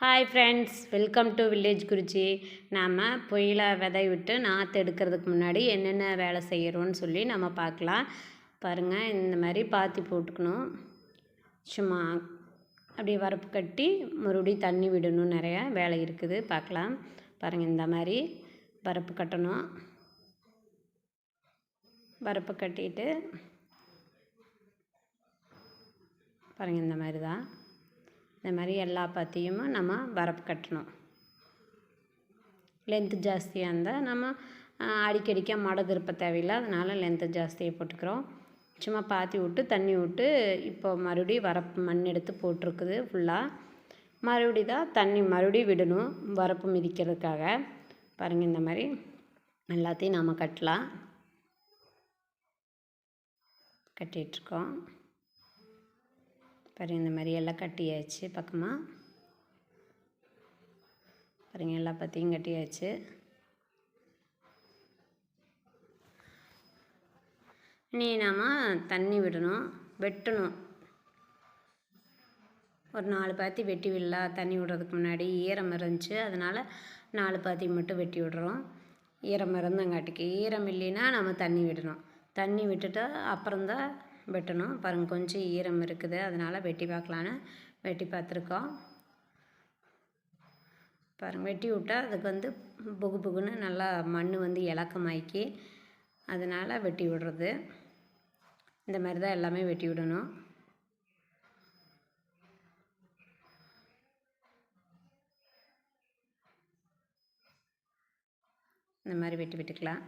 Hi friends, welcome to village Kurichi. நாம் பொயில விதை விட்டு நாற்று எடுக்கிறதுக்கு முன்னாடி என்னென்ன வேலை செய்கிறோன்னு சொல்லி நம்ம பார்க்கலாம். பாருங்கள், இந்த மாதிரி பாத்தி போட்டுக்கணும். சும்மா அப்படியே வரப்பு கட்டி மறுபடியும் தண்ணி விடணும். நிறையா வேலை இருக்குது, பார்க்கலாம். பாருங்கள், இந்த மாதிரி வரப்பு கட்டணும். வரப்பு கட்டிட்டு பாருங்கள், இந்த மாதிரி தான். இந்த மாதிரி எல்லா பாத்தியும் நம்ம வரப்பு கட்டணும். லென்த்து ஜாஸ்தியாக இருந்தால் நம்ம அடிக்கடிக்க மடை திருப்ப தேவையில்லை, அதனால் லென்த்து ஜாஸ்தியாக போட்டுக்கிறோம். சும்மா பாத்தி விட்டு தண்ணி விட்டு இப்போ மறுபடியும் வரப்பு மண் எடுத்து போட்டிருக்குது ஃபுல்லாக. மறுபடியும் தான் தண்ணி மறுபடியும் விடணும் வரப்பு மிதிக்கிறதுக்காக. பாருங்கள், இந்த மாதிரி எல்லாத்தையும் நாம் கட்டலாம். கட்டிகிட்ருக்கோம். பாருங்கள், இந்த மாதிரி எல்லாம் கட்டியாச்சு. பக்கமாக பாருங்கள், எல்லா பற்றியும் கட்டியாச்சு. இனி நாம் தண்ணி விடணும், வெட்டணும். ஒரு 4 பாத்தி வெட்டி விடலாம். தண்ணி விடுறதுக்கு முன்னாடி ஈரம் இருந்துச்சு, அதனால் 4 பாத்தி மட்டும் வெட்டி விடுறோம். ஈரம் இருந்தங்காட்டிக்கு. ஈரம் இல்லைன்னா நம்ம தண்ணி விடணும். தண்ணி விட்டுட்டு அப்புறம்தான் வெட்டணும். பாருங்கள், கொஞ்சம் ஈரம் இருக்குது, அதனால் வெட்டி பார்க்கலான்னு வெட்டி பார்த்துருக்கோம். பாருங்கள், வெட்டி விட்டால் அதுக்கு புகு புகுன்னு நல்லா மண் இலக்கமாக்கி, அதனால் வெட்டி விடுறது. இந்த மாதிரி தான் எல்லாமே வெட்டி விடணும். இந்த மாதிரி வெட்டி விட்டுக்கலாம்.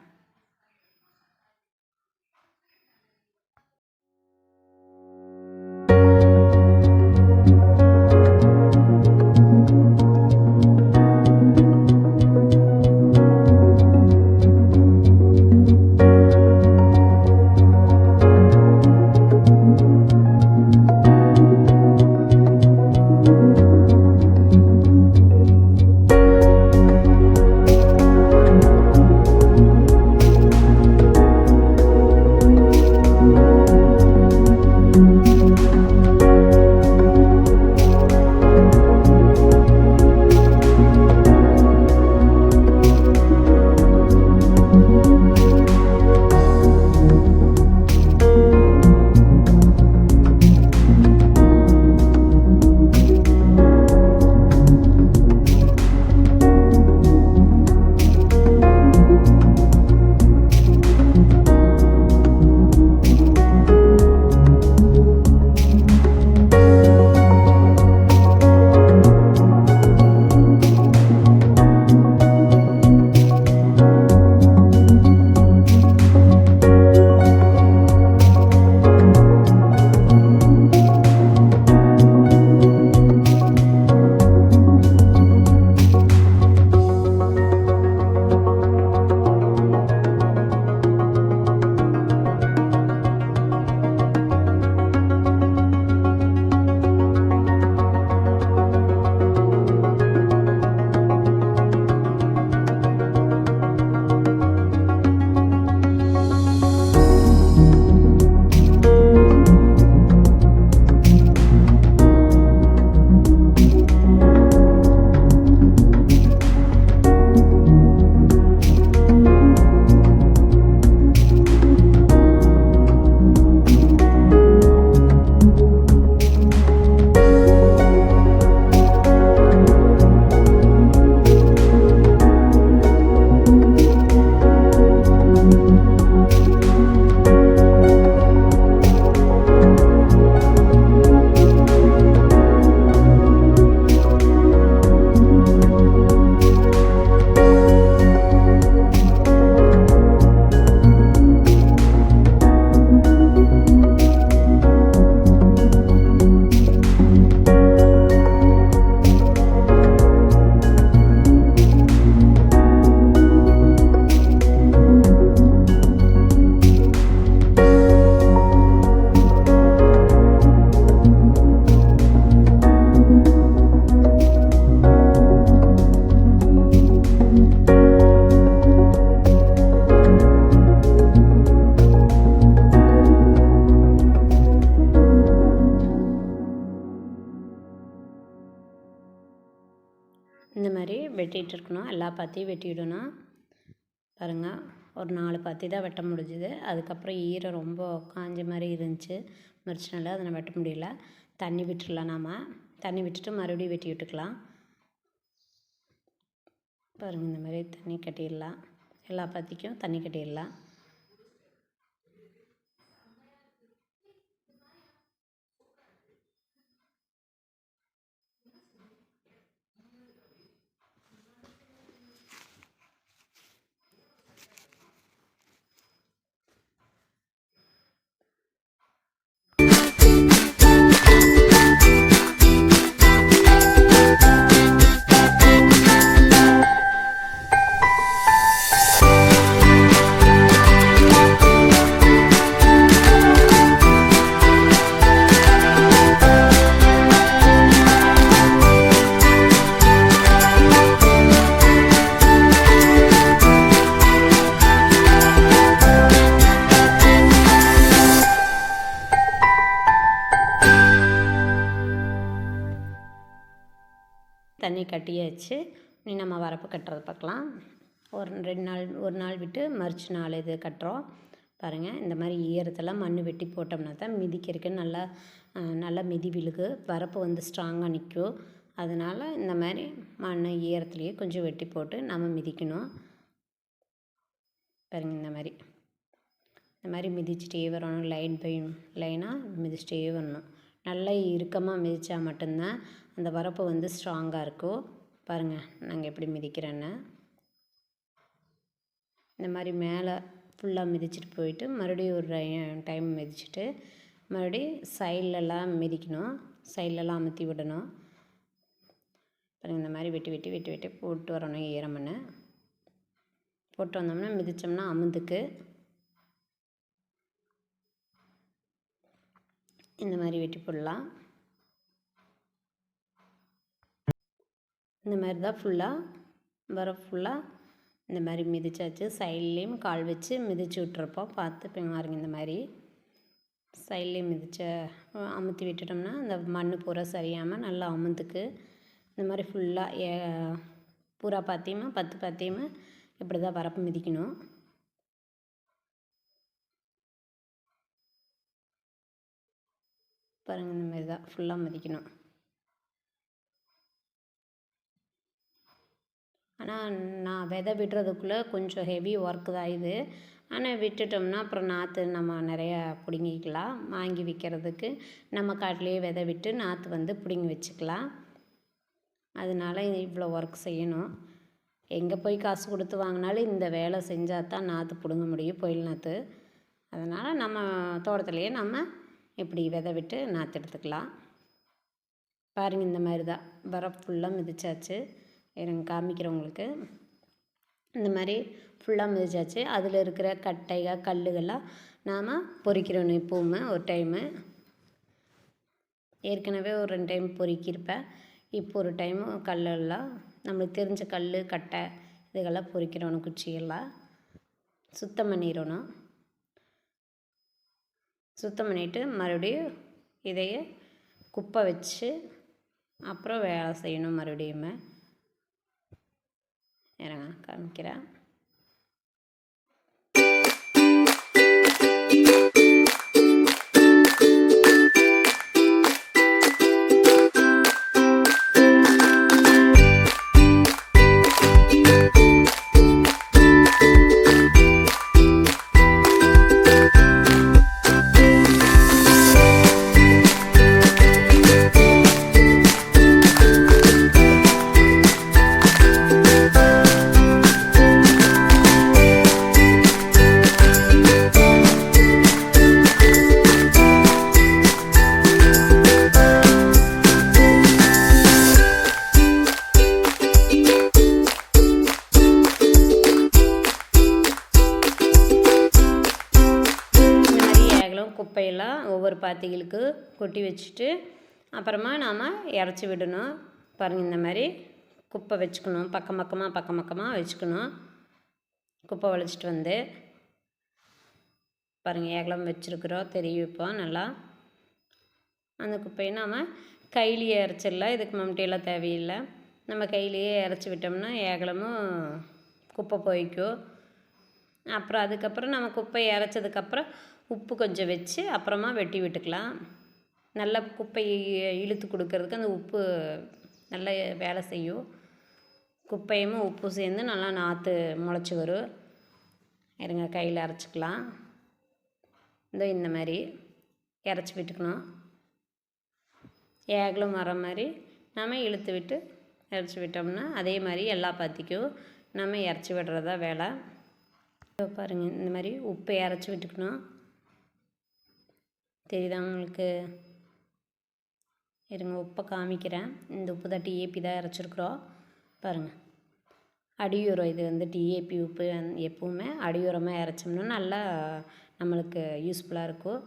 இந்த மாதிரி வெட்டிகிட்டு இருக்கணும். எல்லா பாத்தியும் வெட்டிவிடணும். பாருங்கள், ஒரு 4 பாத்தி தான் வெட்ட முடிஞ்சுது. அதுக்கப்புறம் ஈரம் ரொம்ப காஞ்ச மாதிரி இருந்துச்சு, மறுச்சினால அதை வெட்ட முடியல. தண்ணி விட்டுடலாம். நாம் தண்ணி விட்டுட்டு மறுபடியும் வெட்டி விட்டுக்கலாம். பாருங்கள், இந்த மாதிரி தண்ணி கட்டிடலாம். எல்லா பாத்திக்கும் தண்ணி கட்டிடலாம். தண்ணி கட்டியாச்சு. இனி நம்ம வரப்பு கட்டுறது பார்க்கலாம். ஒரு நாள் விட்டு மறுச்சு நாள் இது கட்டுறோம். பாருங்கள், இந்த மாதிரி ஈரத்தெல்லாம் மண் வெட்டி போட்டோம்னா தான் மிதிக்கிறதுக்கு நல்லா மிதி விழுகு, வரப்பு வந்து ஸ்ட்ராங்காக நிற்கும். அதனால் இந்த மாதிரி மண் ஈரத்துலேயே கொஞ்சம் வெட்டி போட்டு நம்ம மிதிக்கணும். பாருங்கள், இந்த மாதிரி மிதிச்சிட்டே வரணும். லைன் பை லைனாக மிதிச்சிட்டே வரணும். நல்லா இறுக்கமாக மிதித்தா மட்டும்தான் அந்த வரப்பு வந்து ஸ்ட்ராங்காக இருக்கும். பாருங்கள், நாங்கள் எப்படி மிதிக்கிறேன்னு. இந்த மாதிரி மேலே ஃபுல்லாக மிதிச்சுட்டு போயிட்டு மறுபடியும் ஒரு டைம் மிதிச்சுட்டு மறுபடியும் சைட்லலாம் மிதிக்கணும். சைட்லலாம் அமுத்தி விடணும். பாருங்கள், இந்த மாதிரி வெட்டி போட்டு வரணும். ஈரமண்ணை போட்டு வந்தோம்னா மிதித்தோம்னா அமுந்துக்கு. இந்த மாதிரி வெட்டி போடலாம். இந்த மாதிரி தான் ஃபுல்லாக இந்த மாதிரி மிதிச்சாச்சு. சைட்லேயும் கால் வச்சு மிதித்து விட்டுருப்போம். பார்த்து பாருங்க, இந்த மாதிரி சைட்லேயும் அமுத்தி விட்டுட்டோம்னா அந்த மண் பூரா சரியாமல் நல்லா அமுந்துக்கு. இந்த மாதிரி ஃபுல்லாக பூரா பாத்தியமா 10 பாத்தியமா இப்படி தான் வரப்பு மிதிக்கணும். பாருங்கள், இந்த மாதிரி தான் ஃபுல்லாக மிதிக்கணும். ஆனால் நான் விதை விடுறதுக்குள்ளே கொஞ்சம் ஹெவி ஒர்க்கு தான் இது. ஆனால் விட்டுட்டோம்னா அப்புறம் நாற்று நம்ம நிறையா பிடுங்கிக்கலாம். வாங்கி விற்கிறதுக்கு நம்ம காட்டிலேயே விதை விட்டு நாற்று வந்து பிடுங்கி வச்சுக்கலாம். அதனால் இவ்வளோ ஒர்க் செய்யணும். எங்கே போய் காசு கொடுத்து வாங்கினாலும் இந்த வேலை செஞ்சால் தான் நாற்று பிடுங்க முடியும், புயல் நாற்று. அதனால் நம்ம தோட்டத்துலேயே நம்ம இப்படி விதை விட்டு நாற்று எடுத்துக்கலாம். பாருங்கள், இந்த மாதிரி தான் வரப்பு ஃபுல்லாக மிதிச்சாச்சு. எனக்கு காமிக்கிறவங்களுக்கு இந்த மாதிரி ஃபுல்லாக மிதிச்சாச்சு. அதில் இருக்கிற கட்டைகள் கல்லுகள்லாம் நாம் பொறிக்கிறோம். இப்போவுமே ஒரு டைமு, ஏற்கனவே ஒரு 2 டைம் பொறுக்கியிருப்பேன். இப்போ ஒரு டைமு கல்லெல்லாம் நம்மளுக்கு தெரிஞ்ச கல் கட்டை இதுகெல்லாம் பொறிக்கிறோணும். குச்சியெல்லாம் சுத்தம் பண்ணிடணும். சுத்தம் பண்ணிவிட்டு மறுபடியும் இதைய குப்பை வச்சு அப்புறம் வேலை செய்யணும். மறுபடியுமே இருங்க காமிக்கிறேன். குப்பையெல்லாம் ஒவ்வொரு பாத்திகளுக்கு கொட்டி வச்சுட்டு அப்புறமா நாம் இறச்சி விடணும். பாருங்கள், இந்த மாதிரி குப்பை வச்சுக்கணும். பக்கம் பக்கமாக வச்சுக்கணும். குப்பை வளைச்சிட்டு வந்து பாருங்கள், ஏகலம் வச்சுருக்குறோம் தெரியும். இப்போ நல்லா அந்த குப்பையை நாம் கையிலேயே இறச்சிடலாம். இதுக்கு மம்டியெல்லாம் தேவையில்லை. நம்ம கையிலையே இறச்சி விட்டோம்னா ஏகலமும் குப்பை போய்க்கும். அப்புறம் அதுக்கப்புறம் நம்ம குப்பை இறச்சதுக்கப்புறம் உப்பு கொஞ்சம் வச்சு அப்புறமா வெட்டி விட்டுக்கலாம். நல்லா குப்பையை இழுத்து கொடுக்கறதுக்கு அந்த உப்பு நல்லா வேலை செய்யும். குப்பையும் உப்பு சேர்ந்து நல்லா நாற்று முளைச்சி வரும். இருங்க, கையில் அரைச்சிக்கலாம். இந்த மாதிரி இறச்சி விட்டுக்கணும். ஏகலும் வர மாதிரி நம்ம இழுத்து விட்டு இறச்சி விட்டோம்னா அதே மாதிரி எல்லா பாத்திக்கும் நம்ம இறச்சி விடுறதா வேலை. பாருங்கள், இந்த மாதிரி உப்பை இறச்சி விட்டுக்கணும். தெரியுதா உங்களுக்கு? இருங்க, உப்பை காமிக்கிறேன். இந்த உப்பு தான் டிஏபி தான் இறச்சிருக்குறோம். பாருங்கள், அடியுரம். இது டிஏபி உப்பு. எப்பவுமே அடியுரமாக இறச்சோம்னா நல்லா நம்மளுக்கு யூஸ்ஃபுல்லாக இருக்கும்.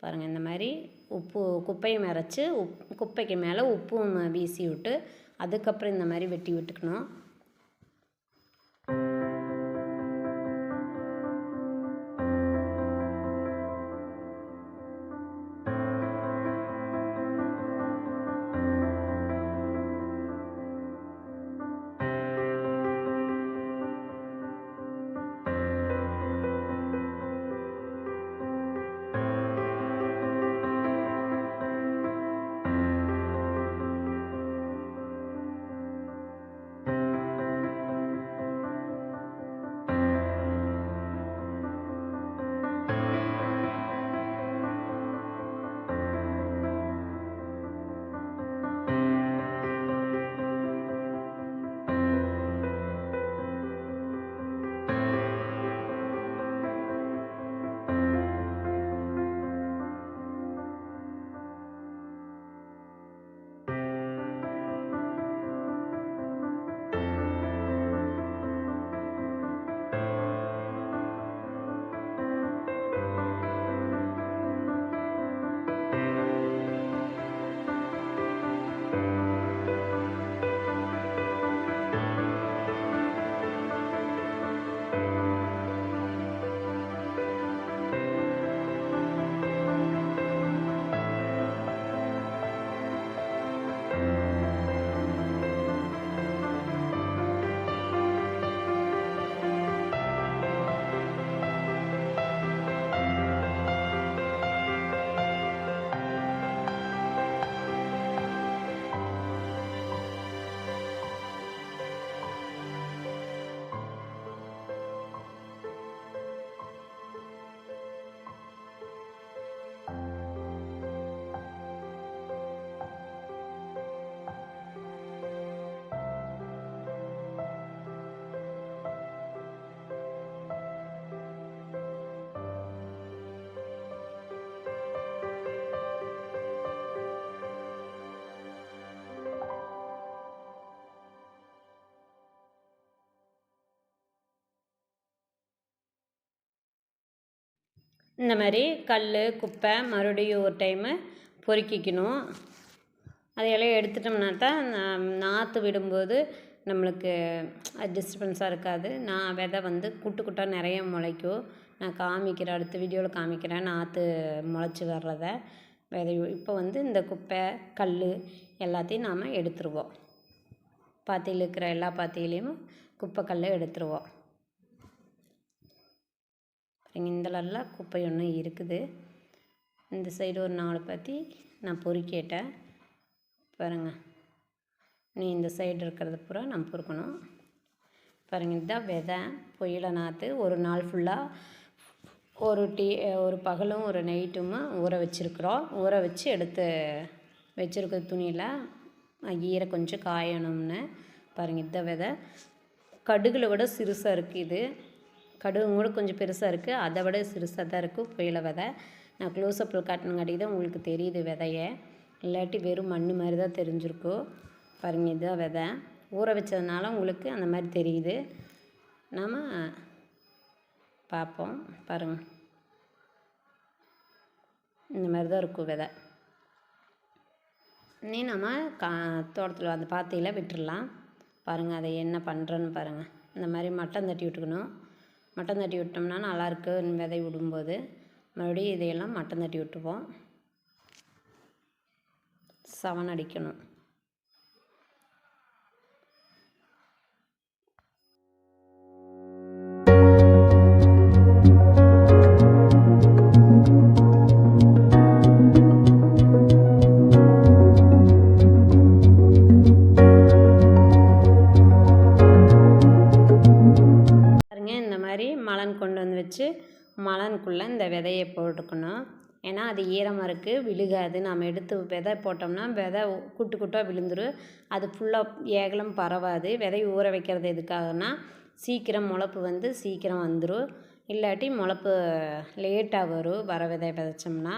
பாருங்கள், இந்த மாதிரி உப்பு குப்பையும் இறச்சி குப்பைக்கு மேலே உப்பும் வீசி விட்டு அதுக்கப்புறம் இந்த மாதிரி வெட்டி விட்டுக்கணும். இந்த மாதிரி கல் குப்பை மறுபடியும் ஒரு டைமு பொறுக்கிக்கணும். அதையெல்லாம் எடுத்துட்டோம்னா தான் நாற்று விடும்போது நம்மளுக்கு டிஸ்டர்பன்ஸாக இருக்காது. விதை கூட்டு கூட்டாக நிறைய முளைக்கும். நான் காமிக்கிறேன், அடுத்த வீடியோவில் காமிக்கிறேன் நாற்று முளைச்சி வர்றத. விதை இப்போ இந்த குப்பை கல் எல்லாத்தையும் நாம் எடுத்துருவோம். பாத்தியில் இருக்கிற எல்லா பாத்தியிலையும் குப்பை கல்லை எடுத்துருவோம். இந்தளெல்லாம் குப்பை ஒன்று இருக்குது. இந்த சைடு ஒரு 4 பாத்தி நான் பொறுக்கிட்டேன். பாருங்கள், நீ இந்த சைடு இருக்கிறது பூரா நான் பொறுக்கணும். பாருங்கள், இதுதான் விதை புயல நாற்று. ஒரு நாள் ஃபுல்லாக ஒரு பகலும் ஒரு நைட்டுமா ஊற வச்சுருக்குறோம். ஊற வச்சு எடுத்து வச்சுருக்க துணியில் ஈர கொஞ்சம் காயணும்னு. பாருங்கள், இதுதான் விதை. கடுகுல விட சிறுசாக இருக்குது. இது கடுகு கூட கொஞ்சம் பெருசாக இருக்குது. அதை விட சிறுசாக தான் இருக்குது புயல விதை. நான் க்ளோஸ்அப்பில் காட்டினங்காட்டி தான் உங்களுக்கு தெரியுது விதையை. இல்லாட்டி வெறும் மண் மாதிரி தான் தெரிஞ்சிருக்கும். பாருங்கள், இதுதான் விதை. ஊற வச்சதுனால உங்களுக்கு அந்த மாதிரி தெரியுது. நாம் பார்ப்போம். பாருங்கள், இந்த மாதிரி தான் இருக்கும் விதை. நீ நம்ம தோட்டத்தில் அந்த பாத்தியில் விட்டுடலாம். பாருங்கள், அதை என்ன பண்ணுறேன்னு பாருங்கள். இந்த மாதிரி மட்டம் தட்டி விட்டுக்கணும். மட்டம் தட்டி விட்டோம்னா நல்லாயிருக்கு. விதை விடும்போது மறுபடியும் இதையெல்லாம் மட்டம் தட்டி விட்டுருவோம். சவன் அடிக்கணும். மலனுக்குள்ளே இந்த விதையை போட்டுக்கணும். ஏன்னா அது ஈரமாக இருக்குது, விழுகாது. நம்ம எடுத்து விதை போட்டோம்னா விதை குட்டு குட்டாக விழுந்துடும். அது ஃபுல்லாக ஏகலம் பரவாது. விதையை ஊற வைக்கிறது எதுக்காகனா சீக்கிரம் முளைப்பு வந்து சீக்கிரம் வந்துடும். இல்லாட்டி முளைப்பு லேட்டாக வரும். வர விதை விதைச்சோம்னா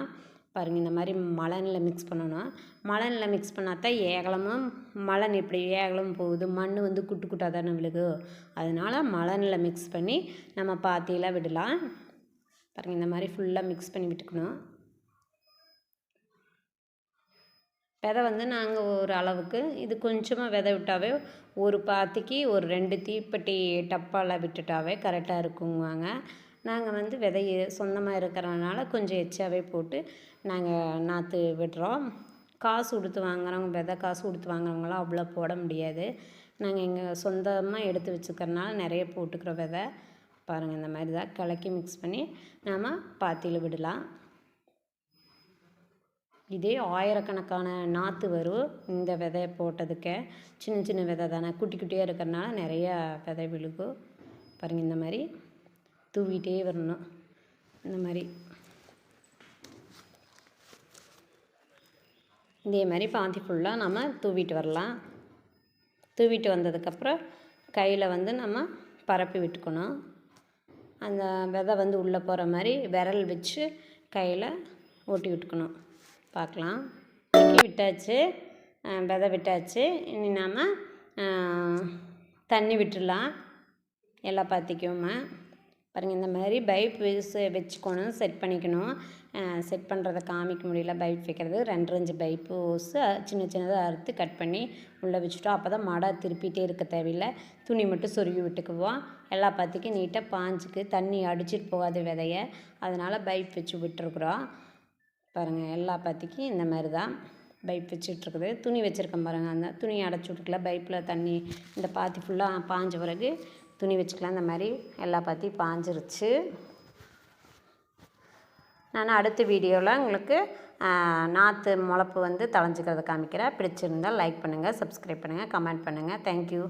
பாருங்கள், இந்த மாதிரி மலனில் மிக்ஸ் பண்ணணும். மலனில் மிக்ஸ் பண்ணாதான் ஏகலமும் மலன் இப்படி ஏகலம் போகுது. மண் வந்து குட்டு குட்டாக தானே விழுகும். அதனால் மலனில் மிக்ஸ் பண்ணி நம்ம பாத்தியில் விடலாம். பாருங்கள், இந்த மாதிரி ஃபுல்லாக மிக்ஸ் பண்ணி விட்டுக்கணும். விதை வந்து நாங்கள் ஒரு அளவுக்கு இது கொஞ்சமாக விதை விட்டாவே ஒரு பாத்திக்கு ஒரு 2 தீப்பெட்டி டப்பாவில் விட்டுட்டாவே கரெக்டாக இருக்குங்குவாங்க. நாங்கள் வந்து விதையை சொந்தமாக இருக்கிறதுனால கொஞ்சம் எச்சாவே போட்டு நாங்கள் நாற்று விடுறோம். காசு கொடுத்து வாங்குறவங்க, விதை காசு கொடுத்து வாங்குறவங்களாம் அவ்வளோ போட முடியாது. நாங்கள் எங்கள் சொந்தமாக எடுத்து வச்சுக்கிறனால நிறைய போட்டுக்கிறோம் விதை. பாருங்கள், இந்த மாதிரி தான் கலக்கி மிக்ஸ் பண்ணி நாம் பாத்தியில் விடலாம். இதே ஆயிரக்கணக்கான நாற்று வரும் இந்த விதையை போட்டதுக்கு. சின்ன சின்ன விதை தானே, குட்டி குட்டியாக இருக்கிறனால நிறையா விதை விழுகும். பாருங்கள், இந்த மாதிரி தூவிட்டே வரணும். இந்த மாதிரி இதே மாதிரி பாத்தி ஃபுல்லாக நம்ம தூவிட்டு வரலாம். தூவிட்டு வந்ததுக்கப்புறம் கையில் வந்து நம்ம பரப்பி விட்டுக்கணும். அந்த விதை வந்து உள்ளே போகிற மாதிரி விரல் வச்சு கையில் ஓட்டி விட்டுக்கணும். பார்க்கலாம், விட்டாச்சு, விதை விட்டாச்சு. இனி நாம் தண்ணி விட்டுடலாம் எல்லா பாத்திக்குமே. பாருங்கள், இந்த மாதிரி பைப் வச்சுக்கணும், செட் பண்ணிக்கணும். செட் பண்ணுறதை காமிக்க முடியல. பைப் வைக்கிறது 2 பைப்பு ஓஸு சின்ன சின்னதாக அறுத்து கட் பண்ணி உள்ளே வச்சுட்டோம். அப்போ தான் மடை திருப்பிகிட்டே இருக்க தேவையில்லை. துணி மட்டும் சொருகி விட்டுக்குவோம். எல்லா பாத்திக்கும் நீட்டாக பாஞ்சுக்கு தண்ணி அடிச்சிட்டு போகாது விதைய. அதனால் பைப் வச்சு விட்டுருக்குறோம். பாருங்கள், எல்லா பாத்திக்கும் இந்த மாதிரி தான் பைப் வச்சுட்ருக்குது. துணி வச்சுருக்கேன் பாருங்கள், அந்த துணியை அடைச்சி விட்டுக்கலாம். பைப்பில் தண்ணி இந்த பாத்தி ஃபுல்லாக பாஞ்ச பிறகு துணி வச்சுக்கலாம். இந்த மாதிரி எல்லா பாத்தியும் பாஞ்சிருச்சு. நான் அடுத்த வீடியோவில் உங்களுக்கு நாற்று முளைப்பு வந்து தளைஞ்சிக்கிறத காமிக்கிறேன். பிடிச்சிருந்தால் லைக் பண்ணுங்கள், சப்ஸ்கிரைப் பண்ணுங்கள், கமெண்ட் பண்ணுங்கள். தேங்க்யூ.